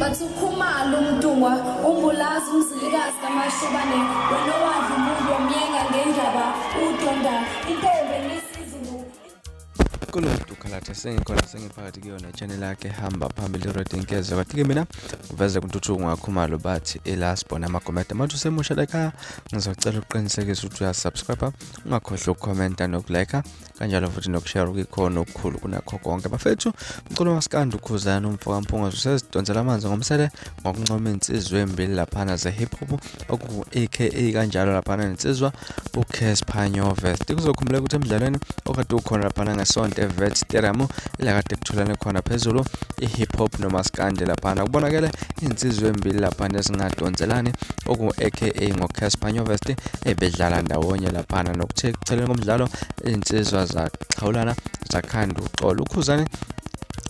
bathi ukhumalo umdungwa umbulazi umzilikazi kamashobane wena wadla umuntu wamyenga ngendaba udonda intombi nesizulu Kulolu khalate sengikhona sengiphakathi kuyona channel yakhe hamba phambili rodinkezo kwathi mina uveze kuntuthu ngakhumalo bathi elasbona amagometa manje usemusha la ngizocela uqinisekise ukuthi uyasubscribe ungakhohlwa ukucomment nokulike kanjalo futhi nokushare ukukhona okukhulu kunakho konke bafethu umculo wasikandi uKhuzani umfoka mpunga usezidonsela amanzi ngomsele ngokuncoma insizwe embili laphana ze hip hop oku aka kanjalo laphana insizwa uCasper Nyovest kuzokhumbulela ukuthi emidlalweni okade ukhona laphana ngesonto eWits teramo ilakade kutholane khona phezulu ihip hop nomaskandi laphana kubonakala insizwe embili laphana esingadonselani oku aka ngoCasper Nyovest ebedlala ndawonye laphana nokuthe kuceleni komdlalo insizwa zaxhawulana zakhanda uxolo uKhuzani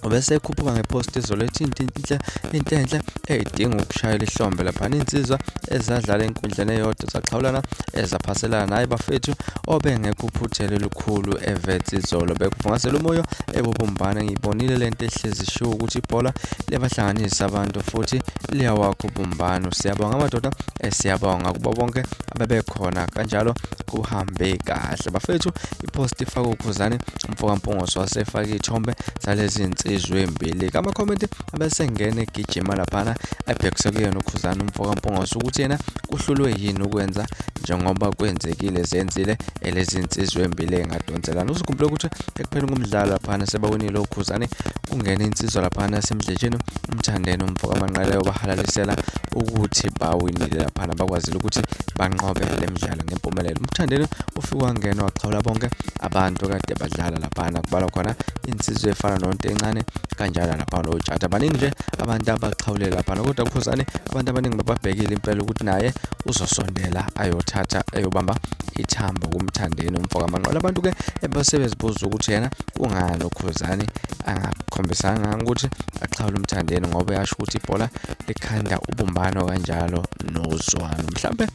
obese ekhuphuka ngepost izolethi into enhle edinga ukushayela ihlombe lapha insizwa ezadlala enkundleni eyodwa zaxhawulana ezaphaselana naye bafethu obengekuphuthele lukhulu eWits izolo bekuvungasela umoya ebobumbana ngibonile lento ehlezi isho ukuthi ibhola lebahlanganisa abantu futhi liyawakho ubumbano siyabonga amadoda siyabonga kubo bonke abebekhona kanjalo kuhambe kahle bafethu ipost ifaka uKhuzani umfoka mpungoso wasefaka ithombe zalezi insizwe embili ama comment abesengene egijima laphana ebhekise kuyena uKhuzani umfoka mpungoso ukuthi yena kuhlulwe yini ukwenza njengoba kwenzekile zenzile elezi insizwe embili engadonselana uzikhumbule ukuthi ekupheleni komdlalo laphana sebawinile uKhuzani kungena insizwa laphana semdlejeni umthandeni umfoka amanqaleyo bahalalisela ukuthi bawinile laphana bakwazile ukuthi banqobe lemidlalo ngempumelelo umthandeni ufike wangena waxhawula bonke abantu kade badlala laphana kubalwa khona insizwe efana nonto encane kanjalo lapha noJata abaningi nje abantu abaxhawulela lapha kodwa uKhuzani abantu abaningi bababhekile impela ukuthi naye uzosondela ayothatha ayobamba ithambo kumthandeni umfoka amanqola abantu ke ebasebezibuza ukuthi yena kungani uKhuzani angakhombisanga ukuthi axhawula umthandeni ngoba yasho ukuthi ibhola likhanda ubumbano kanjalo nozwano mhlambe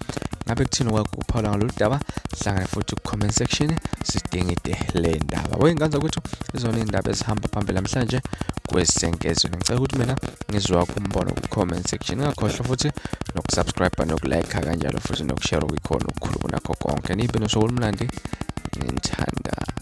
ngabe kuthini kwakho kuphawula ngalolu daba hlangana futhi ku-comment section sidingide le ndaba wenganza ukuthi izona indaba ezihamba phambili namhlanje kwesenkezo ngicela ukuthi mina ngizwa kumbono ku-comment section ngakhohlwa futhi nokusubscribe nokulike kanjalo futhi nokushare ukukhona ukukhulu kunakho konke nibe nosuku olumnandi ngithanda